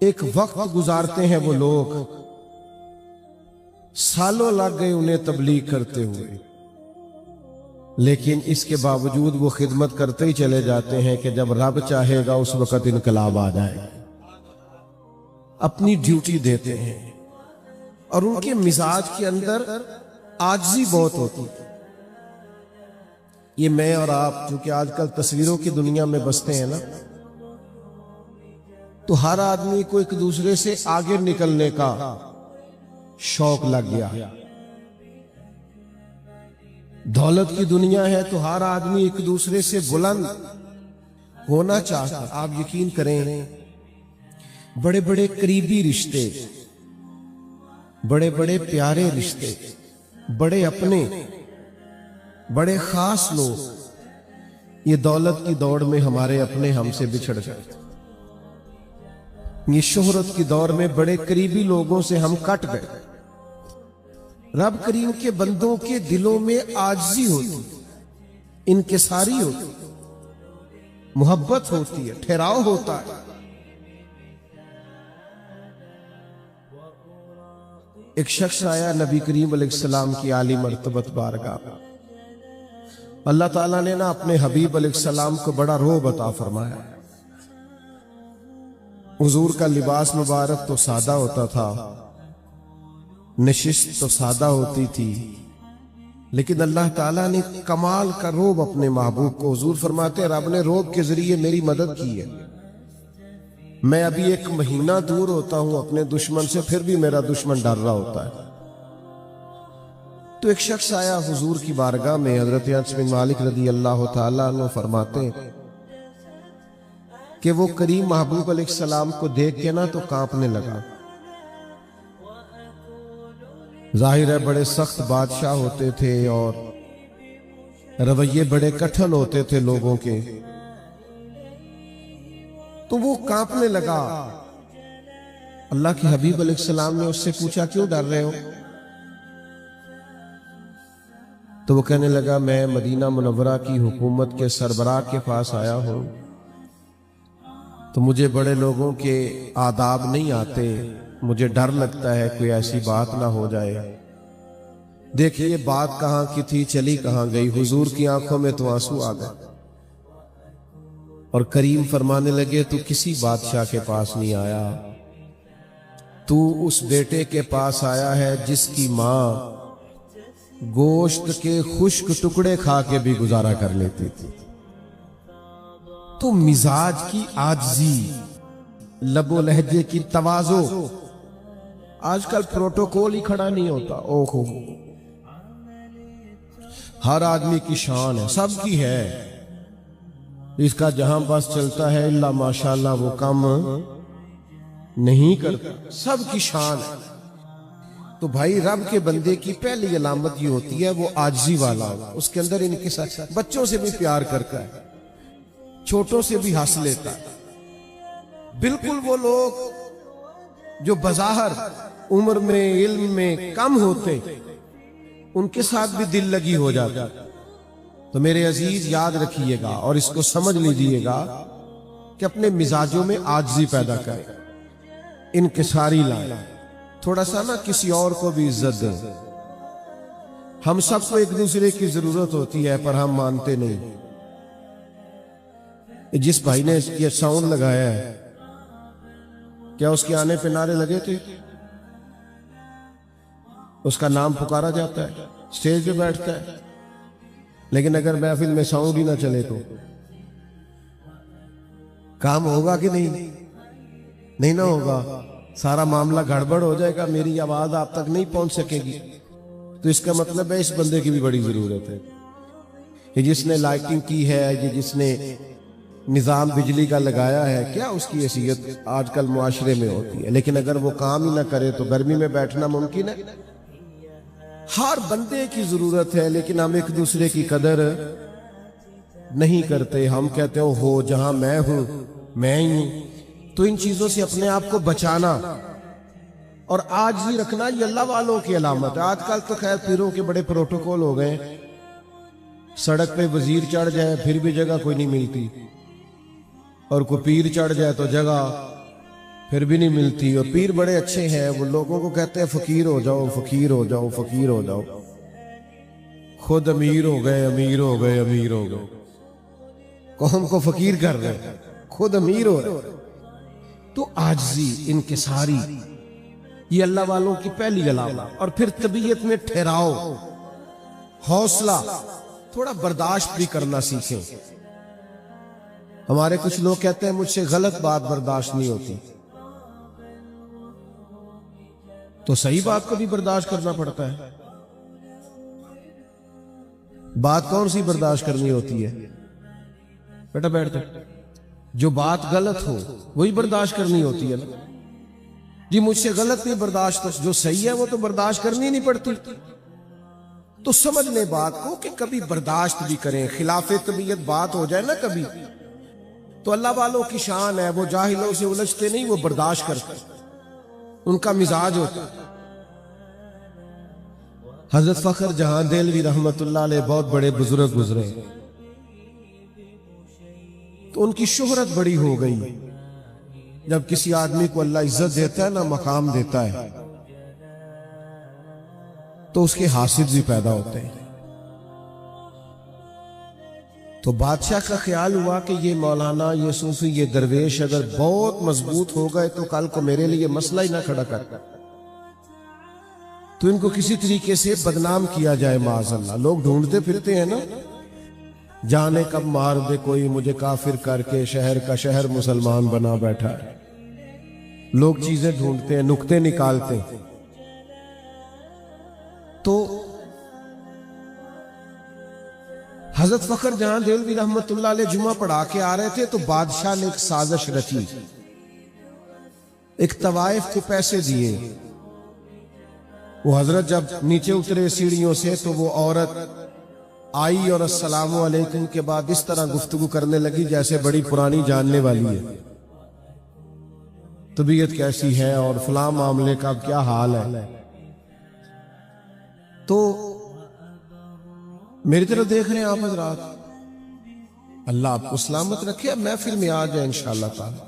एक वक्त गुजारते हैं वो लोग, सालों लग गए उन्हें तबलीग करते हुए, लेकिन इसके बावजूद वो खिदमत करते ही चले जाते हैं कि जब रब चाहेगा उस वक्त इनकलाब आ जाए। अपनी ड्यूटी देते हैं और उनके मिजाज के अंदर आजिज़ी बहुत होती है। ये मैं और आप जो कि आजकल तस्वीरों की दुनिया में बसते हैं ना, तो हर आदमी को एक दूसरे से आगे निकलने का शौक लग गया। दौलत की दुनिया है तो हर आदमी एक दूसरे से बुलंद होना चाहता। आप यकीन करें, बड़े बड़े करीबी रिश्ते, बड़े बड़े प्यारे रिश्ते, बड़े अपने, बड़े खास लोग ये दौलत की दौड़ में हमारे अपने हमसे बिछड़ गए। ये शोहरत की दौर में बड़े करीबी लोगों से हम कट गए। रब करीम के बंदों के दिलों में आजिज़ी होती, इनकिसारी होती, मोहब्बत होती है, ठहराव होता है। एक शख्स आया नबी करीम अलैहिस्सलाम की आली मर्तबत बारगाह। अल्लाह ताला ने ना अपने हबीब अलैहिस्सलाम को बड़ा रोब अता फरमाया। हुजूर का लिबास मुबारक तो सादा होता था, नशिस्त तो सादा होती थी, लेकिन अल्लाह ताला ने कमाल का रोब अपने महबूब को। हुजूर फरमाते रब ने रोब के जरिए मेरी मदद की है। मैं अभी 1 महीना दूर होता हूं अपने दुश्मन से, फिर भी मेरा दुश्मन डर रहा होता है। तो एक शख्स आया हुजूर की बारगाह में। हजरत अनस बिन मालिक रदी अल्लाह ताला अन्हु फरमाते कि वो करीम महबूब अलैहिस्सलाम को देख के ना तो कांपने लगा। जाहिर है बड़े सख्त बादशाह होते थे और रवैये बड़े कठिन होते थे लोगों के, तो वो कांपने लगा। अल्लाह के हबीब अलैहिस्सलाम ने उससे पूछा क्यों डर रहे हो? तो वो कहने लगा मैं मदीना मुनव्वरा की हुकूमत के सरबराह के पास आया हूं, तो मुझे बड़े लोगों के आदाब नहीं आते, मुझे डर लगता है कोई ऐसी बात ना हो जाए। देखिए बात कहां की थी, चली कहां गई। हुजूर की आंखों में तो आंसू आ गए और करीम फरमाने लगे तू किसी बादशाह के पास नहीं आया, तू उस बेटे के पास आया है जिसकी मां गोश्त के खुश्क टुकड़े खा के भी गुजारा कर लेती थी। तो मिजाज की आजिज़ी, लबो लहजे की तवाज़ो, आजकल प्रोटोकॉल ही खड़ा नहीं होता। ओहो, हर आदमी की शान है, सबकी है, इसका जहां बस चलता है इल्ला माशाल्लाह वो कम नहीं करता, सबकी शान है। तो भाई रब के बंदे की पहली अलामत ये होती है वो आजिज़ी वाला होगा। उसके अंदर इनके साथ बच्चों से भी प्यार करता है, छोटों से भी हंस लेता है। बिल्कुल वो लोग जो बज़ाहिर उम्र में इल्म में कम होते, उनके साथ भी दिल लगी हो जाता। तो मेरे अजीज याद रखिएगा और इसको समझ लीजिएगा कि अपने मिजाजों में आजिज़ी पैदा करें, इनकिसारी लाएं, थोड़ा सा ना किसी और को भी इज्जत दें। हम सबको एक दूसरे की जरूरत होती है पर हम मानते नहीं। जिस भाई ने ये साउंड लगाया है, क्या उसके आने पे नारे लगे थे? उसका नाम पुकारा जाता है, स्टेज पे बैठता है, लेकिन अगर महफिल में साउंड ही ना चले तो काम होगा कि नहीं? नहीं ना होगा, सारा मामला गड़बड़ हो जाएगा, मेरी आवाज आप तक नहीं पहुंच सकेगी। तो इसका मतलब है इस बंदे की भी बड़ी जरूरत है। ये जिसने लाइटिंग की है, ये जिसने निजाम बिजली का लगाया है, क्या उसकी हैसियत आजकल मुआशरे में होती है। लेकिन अगर वो काम ही ना करे तो गर्मी में बैठना मुमकिन है। हर बंदे की जरूरत है, लेकिन हम एक दूसरे की कदर नहीं करते। हम कहते हो जहां मैं हूं मैं ही हूं। तो इन चीजों से अपने आप को बचाना और आज ही रखना ये अल्लाह वालों की अलामत है। आजकल तो खैर पीरों के बड़े प्रोटोकॉल हो गए, सड़क पे वजीर चढ़ जाए फिर भी जगह कोई नहीं मिलती, और कोई पीर चढ़ जाए तो जगह फिर भी नहीं मिलती। और पीर बड़े अच्छे हैं, वो लोगों को कहते हैं फकीर हो जाओ, फकीर हो जाओ, फकीर हो जाओ। खुद अमीर हो गए, अमीर हो गए, अमीर हो गए, कौम को फकीर कर रहे हैं, खुद अमीर हो रहे। तो आजिज़ी, इनकिसारी, ये अल्लाह वालों की पहली अलामत। और फिर तबीयत में ठहराव, हौसला, थोड़ा बर्दाश्त भी करना सीखें। हमारे कुछ लोग कहते हैं मुझसे गलत बात बर्दाश्त नहीं होती, तो सही बात को भी बर्दाश्त करना पड़ता है। बात कौन सी बर्दाश्त करनी होती है? बेटा बैठ जा। जो बात गलत हो वही बर्दाश्त करनी होती है ना जी। मुझसे गलत नहीं बर्दाश्त, तो जो सही है वो तो बर्दाश्त करनी नहीं पड़ती। तो समझ लें बात को कि कभी बर्दाश्त भी करें, खिलाफे तबीयत बात हो जाए ना कभी, तो अल्लाह वालों की शान है, वो जाहिलों से उलझते नहीं, वो बर्दाश्त करते, उनका मिजाज होता है। हजरत फखर जहां देलवी रहमतुल्लाह अलैह बहुत बड़े बुजुर्ग गुजरे, तो उनकी शोहरत बड़ी हो गई। जब किसी आदमी को अल्लाह इज्जत देता है ना, मकाम देता है, तो उसके हासिद भी पैदा होते हैं। तो बादशाह का ख्याल हुआ कि ये मौलाना, ये सूफी, ये दरवेश अगर बहुत मजबूत हो गए तो कल को मेरे लिए मसला ही ना खड़ा कर, तो इनको किसी तरीके से बदनाम किया जाए। माज़अल्लाह, लोग ढूंढते फिरते हैं ना, जाने कब मार दे कोई मुझे काफिर करके, शहर का शहर मुसलमान बना बैठा है। लोग चीजें ढूंढते हैं, नुक्ते निकालते हैं। तो हजरत फखर जहां देलवी रहमतुल्लाह अलैह जुमा पढ़ा के आ रहे थे, तो बादशाह ने एक साजिश रची, एक तवाइफ को पैसे दिए। वो हजरत जब नीचे उतरे सीढ़ियों से, तो वो औरत आई और अस्सलामु अलैकुम के बाद इस तरह गुफ्तगू करने लगी जैसे बड़ी पुरानी जानने वाली है। तबीयत कैसी है और फलां मामले का क्या हाल है। तो मेरी तरफ देख रहे हैं आप हजरात, अल्लाह आपको सलामत रखे। अब महफिल में आ जाए इंशाअल्लाह ताला।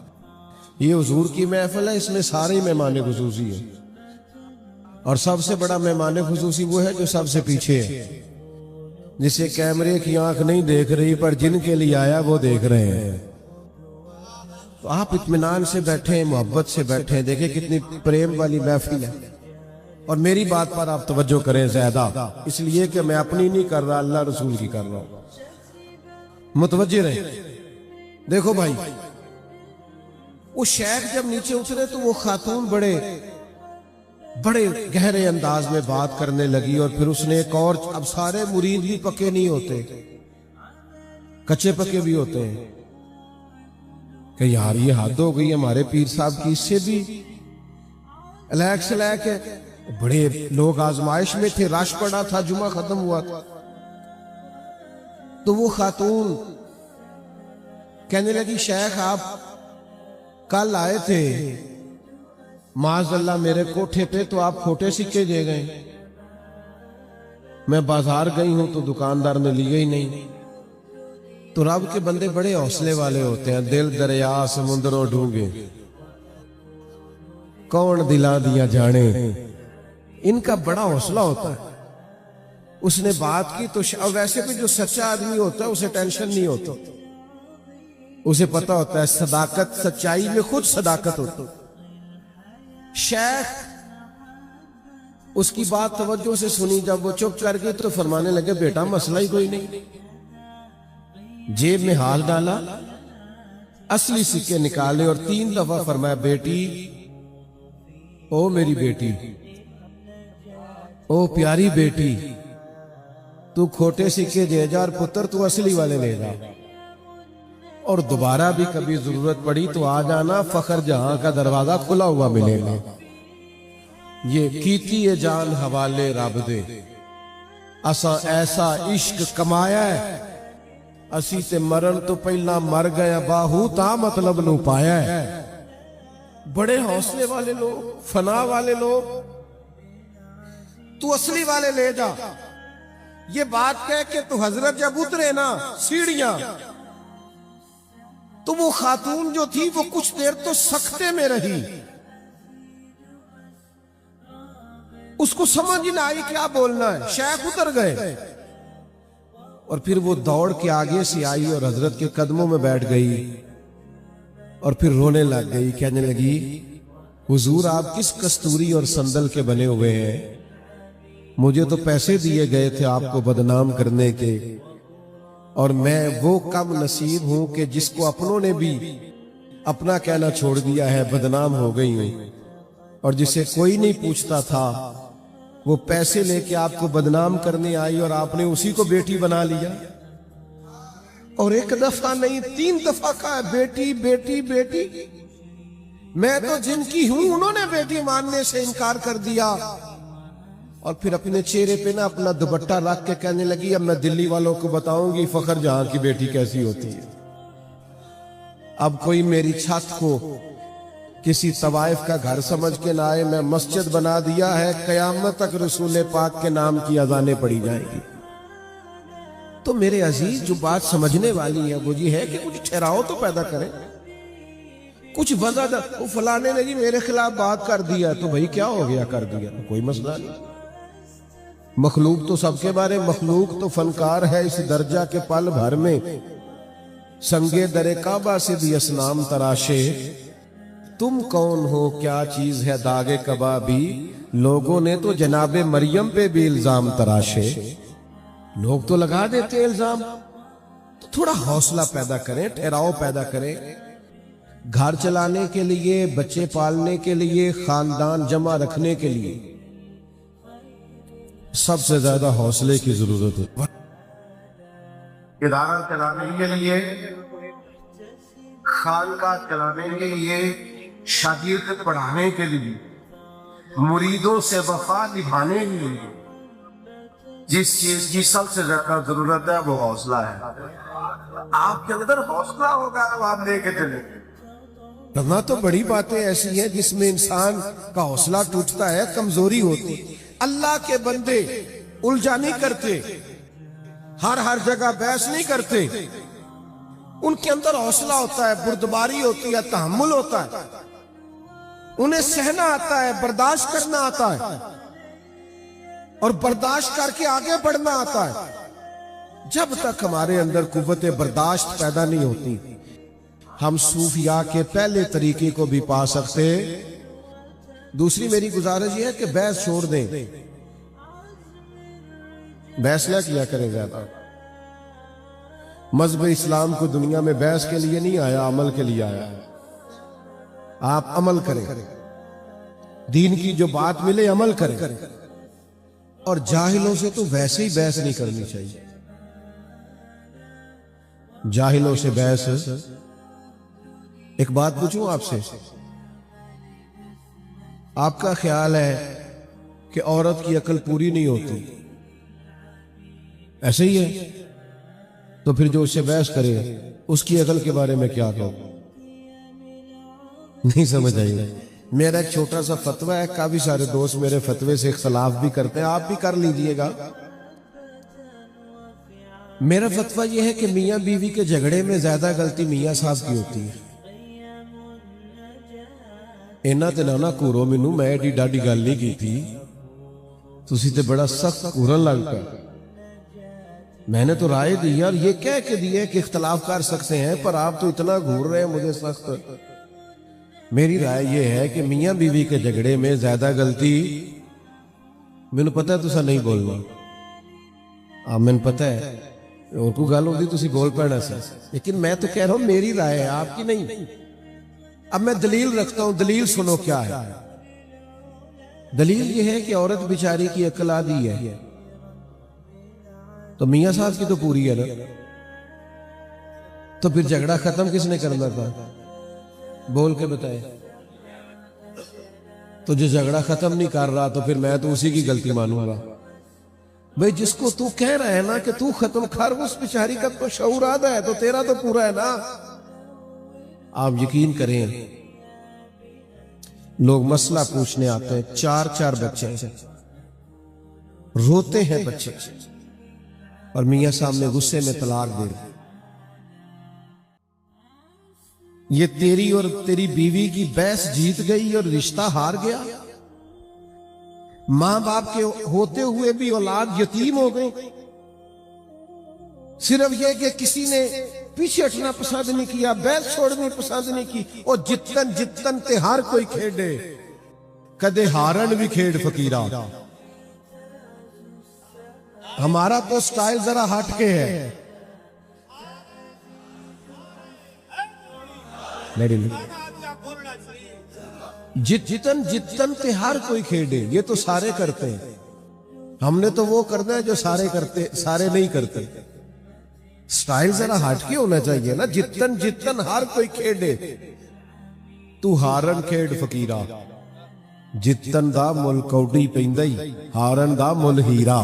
ये हुजूर की महफिल है, इसमें सारे मेहमान खुसूसी है, और सबसे बड़ा मेहमान खुसूसी वो है जो सबसे पीछे है, जिसे कैमरे की आंख नहीं देख रही, पर जिनके लिए आया वो देख रहे हैं। तो आप इत्मीनान से बैठे, मोहब्बत से बैठे, देखें कितनी प्रेम वाली महफिल है। और मेरी बात पर आप तवज्जो करें ज्यादा, इसलिए कि मैं अपनी नहीं कर रहा, अल्लाह रसूल की कर रहा हूं। मुतवज्जे रहे। देखो भाई, वो शेख जब नीचे उतरे तो वो खातून बड़े गहरे अंदाज में बात करने लगी। और फिर उसने एक और, अब सारे मुरीद भी पक्के नहीं होते, कच्चे पक्के भी होते हैं, कि यार ये हद हो गई हमारे पीर साहब की, इससे भी अलैक से अलैक है। बड़े लोग आजमाइश में थे, रश पड़ा था, जुमा खत्म हुआ था। तो वो खातून कहने लगी, शेख आप कल आए थे माज़अल्लाह मेरे कोठे पे, तो आप खोटे सिक्के दे गए। मैं बाजार गई हूं तो दुकानदार ने लिए ही नहीं। तो रब के बंदे बड़े हौसले वाले होते हैं। दिल दरिया समुद्रों डूंगे, कौन दिला दिया जाने, इनका बड़ा हौसला होता है। उसने बात की तो वैसे भी जो सच्चा आदमी होता है उसे टेंशन नहीं होता, उसे पता होता है सदाकत, सच्चाई में खुद सदाकत होती। शेख उसकी बात तवज्जो से सुनी, जब वो चुप कर गई तो फरमाने लगे, बेटा मसला ही कोई नहीं। जेब में हाथ डाला, असली सिक्के निकाले और 3 दफा फरमाया, बेटी, ओ मेरी बेटी, ओ प्यारी बेटी, तू खोटे सिक्के दे जा और पुत्र तू असली वाले ले जा। और दोबारा भी कभी जरूरत पड़ी तो आ जाना, फखर जहां का दरवाजा खुला हुआ मिलेगा। ये कीती है जान हवाले रब दे, असा ऐसा इश्क कमाया है, असी ते मरण तो पहला मर गया बाहू ता मतलब नू पाया है। बड़े हौसले वाले लोग, फना वाले लोग, तू असली वाले ले जा। ये बात कह के तो हजरत जब उतरे ना सीढ़ियां, तो वो खातून जो थी वो कुछ देर तो सख्ते में रही, उसको समझ ही ना आई क्या बोलना है, शेख उतर गए और फिर वो दौड़ के आगे से आई और हजरत के कदमों में बैठ गई और फिर रोने लग गई। कहने लगी, हुजूर आप किस कस्तूरी और संदल के बने हुए हैं, मुझे तो पैसे दिए गए थे आपको बदनाम करने के, और मैं वो कम नसीब हूं कि जिसको अपनों ने भी अपना कहना छोड़ दिया है, बदनाम हो गई हूं, और जिसे कोई नहीं पूछता था वो पैसे लेके आपको बदनाम करने आई और आपने उसी को बेटी बना लिया। और एक दफा नहीं 3 दफा कहा बेटी बेटी बेटी। मैं तो जिनकी हूं उन्होंने बेटी मानने से इनकार कर दिया। और फिर अपने चेहरे पे ना अपना दुपट्टा रख के कहने लगी, अब मैं दिल्ली वालों को बताऊंगी फखर जहां की बेटी कैसी होती है। अब कोई मेरी छत को किसी तवाइफ का घर समझ के ना आए, मैं मस्जिद बना दिया है, कयामत तक रसूल पाक के नाम की अजानें पड़ी जाएंगी। तो मेरे अजीज जो बात समझने वाली है वो ये है कि कुछ ठहराव तो पैदा करें, कुछ वजह। वो फलाने ने जी मेरे खिलाफ बात कर दिया, तो भाई क्या हो गया, कर दिया तो कोई मसला नहीं। मखलूक तो सबके बारे, मखलूक तो फनकार है इस दर्जा के पल भर में, संगे दरे काबा से भी असनाम तराशे। तुम कौन हो, क्या चीज है दागे कबाबी, लोगों ने तो जनाबे मरियम पे भी इल्जाम तराशे। लोग तो लगा देते इल्जाम, तो थोड़ा हौसला पैदा करें, ठहराव पैदा करें। घर चलाने के लिए, बच्चे पालने के लिए, खानदान जमा रखने के लिए सबसे ज्यादा हौसले की जरूरत है। इदारा चलाने के लिए, खानका चलाने के लिए, शागिर्द पढ़ाने के लिए, मुरीदों से वफा निभाने के लिए जिस चीज की सबसे ज्यादा जरूरत है वो हौसला है। आपके अंदर हौसला होगा तो आप लेके चलेंगे। वरना तो बड़ी बातें ऐसी हैं जिसमें इंसान का हौसला टूटता है, कमजोरी होती। अल्लाह के बंदे उलझा नहीं करते, हर जगह बहस नहीं करते, उनके अंदर हौसला होता है, बुर्दबारी होती है, तहम्मुल होता है, उन्हें सहना आता है, बर्दाश्त करना आता है और बर्दाश्त करके आगे बढ़ना आता है। जब तक हमारे अंदर कुव्वत बर्दाश्त पैदा नहीं होती, हम सूफिया के पहले तरीके को भी पा सकते। दूसरी मेरी गुजारिश यह है कि बहस छोड़ दें, बहस ना किया करें ज्यादा। मजहब इस्लाम को दुनिया में बहस के लिए नहीं आया, अमल के लिए आया है। आप अमल करें, दीन की जो बात मिले अमल करें, और जाहिलों से तो वैसे ही बहस नहीं करनी चाहिए। जाहिलों से बहस। एक बात पूछूं आपसे, आपका ख्याल है कि औरत की अकल पूरी नहीं होती, ऐसे ही है? तो फिर जो उससे बहस करे उसकी अकल के बारे में क्या कहो? नहीं समझ आई। मेरा एक छोटा सा फतवा है, काफी सारे दोस्त मेरे फतवे से इख्तलाफ भी करते हैं, आप भी कर लीजिएगा। मेरा फतवा यह है कि मियां बीवी के झगड़े में ज्यादा गलती मियां साहब की होती है। इन्ना ते ना घूरो मैनू, मैं एडी डाडी गल नहीं की थी, तुसी ते बड़ा सख्त घूरन लग पाए। मैंने तो राय दी और ये कह के दी है कि इख्तलाफ कर सकते हैं, पर आप तो इतना घूर रहे हैं मुझे सख्त। मेरी राय ये है कि मियां बीवी के झगड़े में ज्यादा गलती, मैनू पता है तुसा नहीं बोलना, मैनू पता है और कोई गल होती तुसी बोल पैना सा, लेकिन मैं तो कह रहा हूं मेरी राय है, आपकी नहीं। अब मैं दलील रखता हूं, दलील सुनो क्या है। दलील ये है कि औरत बेचारी की अकल आधी है, तो मियां साहब की तो पूरी है ना, तो फिर झगड़ा खत्म किसने करना था? बोल के बताए। तो जो झगड़ा खत्म नहीं कर रहा तो फिर मैं तो उसी की गलती मानूंगा। भाई जिसको तू कह रहा है ना कि तू खत्म कर, उस बेचारी का तो शऊर आधा है, तो तेरा तो पूरा है ना। आप यकीन करें, लोग मसला पूछने आते हैं, 4-4 बच्चे रोते हैं बच्चे, और मियां साहब ने गुस्से में तलाक दे दी। ये तेरी और तेरी बीवी की बहस जीत गई और रिश्ता हार गया। मां बाप के होते हुए भी औलाद यतीम हो गई, सिर्फ यह कि किसी ने पीछे हटना पसंद नहीं किया, बहस छोड़नी पसंद नहीं की। और जितन जितन ते हर कोई खेडे, कदे हारन भी खेड फकीरा। हमारा तो स्टाइल जरा हट के है। जितन जितन ते हर कोई खेडे, ये तो सारे करते हैं। हमने तो वो करना है जो सारे करते, सारे नहीं करते। स्टाइल जरा हट के होना चाहिए ना। जितन जितन हर कोई खेडे, तू हारन खेड फकीरा। जितन दा मुल कौडी पैंदा ही, हारन दा मुल हीरा।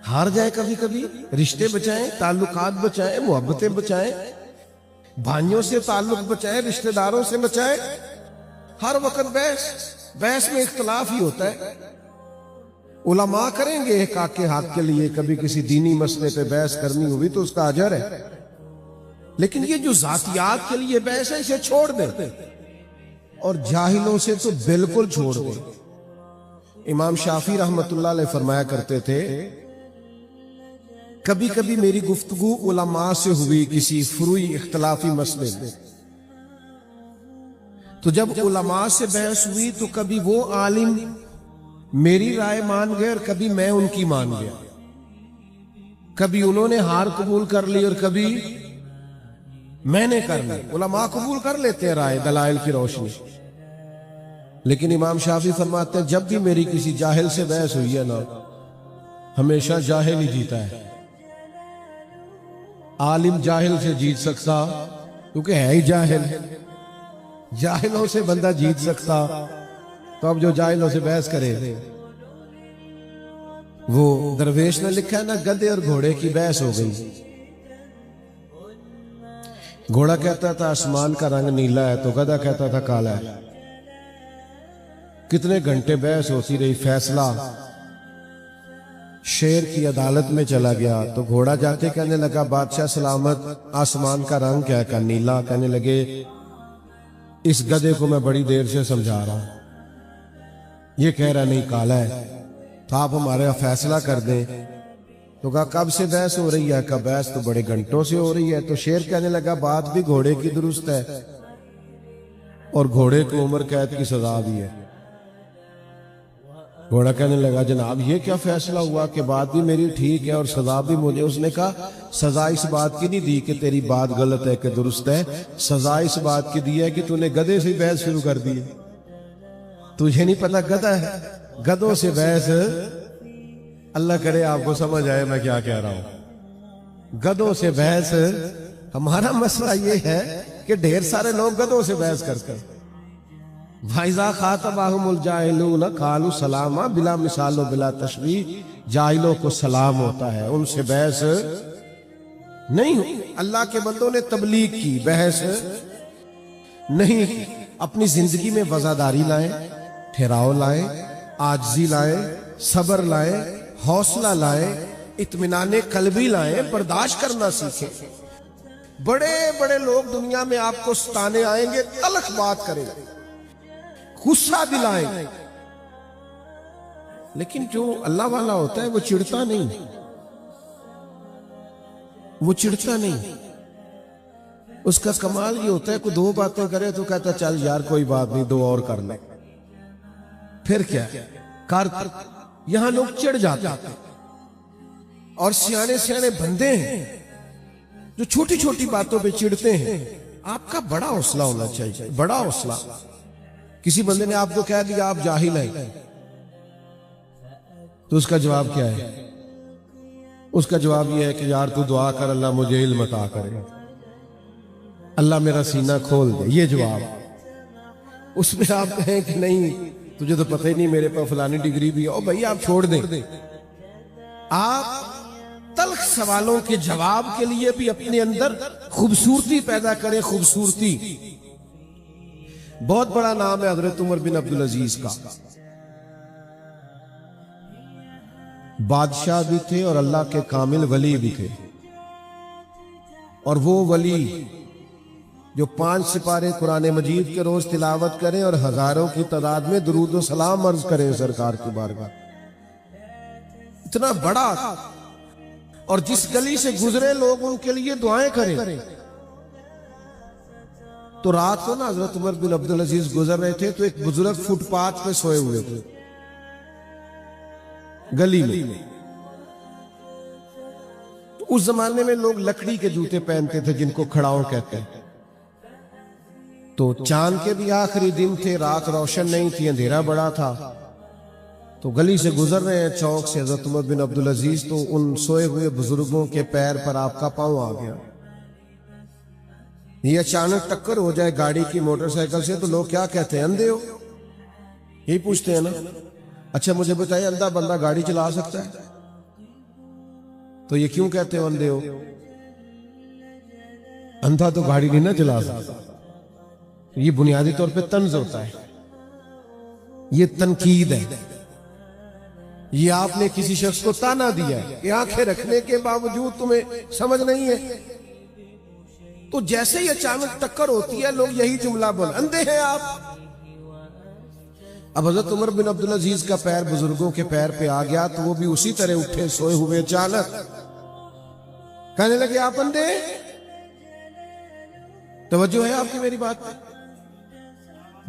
हार जाए कभी कभी, रिश्ते बचाएं, ताल्लुकात बचाएं, मोहब्बतें बचाएं, भाइयों से ताल्लुक बचाएं, रिश्तेदारों से बचाएं। हर वक्त बहस में इख्तलाफ ही होता है। उलमा करेंगे एक आके हक के लिए, कभी किसी दीनी मसले पे बहस करनी हुई तो उसका अजर है। लेकिन ये जो जातियात के लिए बहस है, इसे छोड़ दे। और जाहिलों से तो बिल्कुल छोड़ दे। इमाम शाफी रहमतुल्लाह अलैह फरमाया करते थे, कभी कभी मेरी गुफ्तगू उलमा से हुई किसी फुरूई इख्तलाफी मसले में, तो जब उलमा से बहस हुई तो कभी वो आलिम मेरी राय मान गए और कभी मैं उनकी मान गया। कभी उन्होंने हार कबूल कर ली और कभी मैंने कर ली। उलमा कबूल कर लेते हैं राय दलाइल की रोशनी, लेकिन इमाम शाफी फरमाते हैं जब भी मेरी किसी जाहिल से बहस हुई है ना, हमेशा जाहिल ही जीता है। आलिम जाहिल से जीत सकता क्योंकि है ही जाहिल। जाहिलों से बंदा जीत सकता, तो अब जो जाहिलों से बहस करे, वो दरवेश ने लिखा है ना, गधे और घोड़े की बहस हो गई। घोड़ा कहता था आसमान का रंग नीला है, तो गधा कहता था काला है। कितने घंटे बहस होती रही, फैसला शेर की अदालत में चला गया। तो घोड़ा जाके कहने लगा बादशाह सलामत, आसमान का रंग क्या है? नीला। कहने लगे इस गधे को मैं बड़ी देर से समझा रहा हूं, ये कह रहा नहीं काला है, तो आप हमारा फैसला कर दें। तो कहा कब से बहस हो रही है? कब बहस तो बड़े घंटों से हो रही है। तो शेर कहने लगा बात भी घोड़े की दुरुस्त है और घोड़े को उम्र कैद की सजा दी है। घोड़ा कहने लगा जनाब ये क्या फैसला हुआ कि बात भी मेरी ठीक है और सजा भी मुझे? उसने कहा सजा इस बात की नहीं दी कि तेरी बात गलत है कि दुरुस्त है, सजा इस बात की दी है कि तूने गधे से बहस शुरू कर दी। तुझे नहीं पता गधा है? गधों से बहस, अल्लाह करे आपको समझ आए मैं क्या कह रहा हूं। गधों से बहस, हमारा मसला ये है कि ढेर सारे लोग गधों से बहस करते हैं। भाईजा खातबाहुमुल जाहिलून कालू सलामा बिला मिसालो बिला तशबीह। जाहिलों को सलाम होता है, उनसे बहस नहीं हुई। अल्लाह के बंदों ने तबलीग की, बहस नहीं की। अपनी जिंदगी में वजादारी लाए, ठहराव लाए, आजिज़ी लाए, सब्र लाए, हौसला लाए, इत्मीनाने कल्बी लाए, बर्दाश्त करना सीखें। बड़े बड़े लोग दुनिया में आपको सताने आएंगे, तलख बात करेंगे, गुस्सा दिलाएंगे, लेकिन जो अल्लाह वाला होता है वो चिढ़ता नहीं, वो चिढ़ता नहीं। उसका कमाल ये होता है कि दो बातें करे तो कहता चल यार कोई बात नहीं, दो और कर ले। फिर क्या कर, यहां लोग चिढ़ जाते हैं। और सियाने सियाने बंदे हैं जो छोटी छोटी बातों पे चिढ़ते हैं। आपका बड़ा हौसला होना चाहिए, बड़ा हौसला। किसी बंदे ने आपको कह दिया आप जाहिल हैं, तो उसका जवाब क्या है? उसका जवाब यह है कि यार तू दुआ कर अल्लाह मुझे इल्म अता करे, अल्लाह मेरा सीना खोल दे। ये जवाब। उसमें आप कहें कि नहीं तुझे तो पता ही नहीं मेरे पास फलानी डिग्री भी है, ओ भाई आप छोड़ दें। आप तल्ख सवालों के जवाब के लिए भी अपने अंदर खूबसूरती पैदा करें। खूबसूरती बहुत बड़ा नाम है हजरत उमर बिन अब्दुल अजीज का। बादशाह भी थे और अल्लाह के कामिल वली भी थे। और वो वली जो 5 सिपारे कुरान मजीद के रोज तिलावत करें और हजारों की तादाद में दुरूद व सलाम अर्ज करें सरकार की बारगाह। इतना बड़ा, और जिस गली से गुजरे लोग उनके लिए दुआएं करें। तो रात को ना हजरत उमर बिन अब्दुल अजीज गुजर रहे थे तो एक बुजुर्ग फुटपाथ पे सोए हुए थे गली में। तो उस जमाने में लोग लकड़ी के जूते पहनते थे जिनको खड़ाओं कहते हैं। तो चांद के भी आखिरी दिन थे, रात रोशन नहीं थी, अंधेरा बड़ा था। तो गली से गुजर रहे हैं चौक से हजरत उमर बिन अब्दुल अजीज, तो उन सोए हुए बुजुर्गों के पैर पर आपका पांव आ गया। ये अचानक टक्कर हो जाए गाड़ी की, मोटरसाइकिल से, तो लोग क्या कहते हैं, अंधे हो? यही पूछते हैं ना। अच्छा मुझे बताइए, अंधा बंदा गाड़ी चला सकता है? तो ये क्यों कहते हो अंधे हो? अंधा तो गाड़ी नहीं ना चला सकता। ये बुनियादी तौर पे तंज होता है, ये तनकीद है। ये आपने किसी शख्स को ताना दिया है कि आंखें रखने के बावजूद तुम्हें समझ नहीं है। तो जैसे ही अचानक टक्कर होती है लोग यही जुमला बोल, अंधे हैं आप। अब हजरत उमर बिन अब्दुल अजीज का पैर बुजुर्गों के पैर पे आ गया तो वो भी उसी तरह उठे सोए हुए, अचानक कहने लगे आप अंधे? तवज्जो है आपकी मेरी बात पे?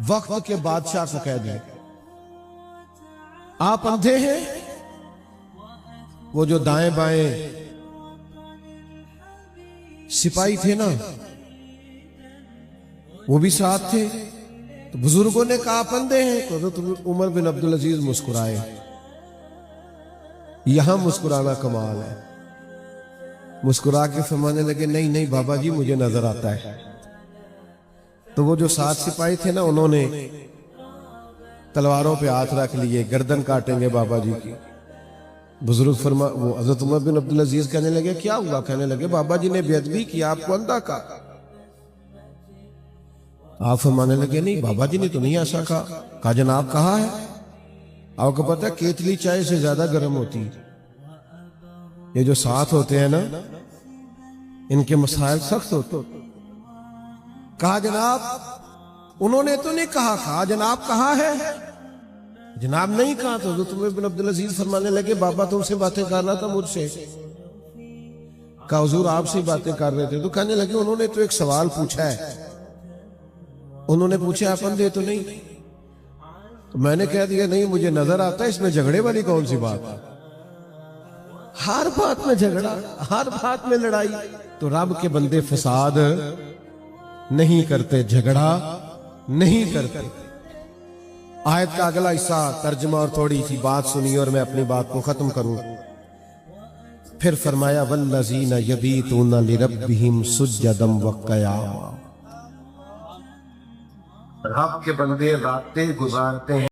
वक्त के बादशाह को कह दिया आप अंधे हैं? वो जो दाएं बाएं सिपाही थे ना, वो भी साथ थे। तो बुजुर्गों ने कहा आप अंधे हैं? तो हज़रत उमर बिन अब्दुल अजीज मुस्कुराए। यहां मुस्कुराना कमाल है। मुस्कुरा के फरमाने लगे नहीं नहीं बाबा जी मुझे नजर आता है। तो वो जो 7 सिपाही थे ना, उन्होंने तलवारों पे हाथ रख लिए, गर्दन काटेंगे बाबा जी की। बुजुर्ग वो हजरत उमर बिन अब्दुल अजीज कहने लगे क्या हुआ? कहने लगे बाबा जी ने बेअदबी की, आपको अंधा कहा। आप फरमाने लगे नहीं बाबा जी ने तो नहीं ऐसा कहा जनाब कहा है। आपको पता है केतली चाय से ज्यादा गर्म होती है। ये जो साथ होते हैं ना, इनके मसाइल सख्त होते। कहा जनाब उन्होंने तो नहीं कहा जनाब कहा है। जनाब नहीं कहा। तो हज़रत उमर बिन अब्दुल अजीज फरमाने लगे बाबा तुमसे बातें कर रहा था मुझसे। कहा हुजूर आपसे बातें कर रहे थे। तो कहने लगे उन्होंने तो एक सवाल पूछा है। उन्होंने पूछा आप अंधे तो नहीं? तो मैंने कह दिया नहीं मुझे नजर आता है। इसमें झगड़े वाली कौन सी बात है? हर बात में झगड़ा, हर बात में लड़ाई। तो रब के बंदे फसाद नहीं करते, झगड़ा नहीं करते। आयत का अगला हिस्सा तर्जुमा और थोड़ी सी बात सुनी और मैं अपनी बात को खत्म करूं। फिर फरमाया वल्लज़ीना यबीतूना लिरब्बिहिम सुज्जदम व क़ियामा। रब के बंदे रातें गुजारते हैं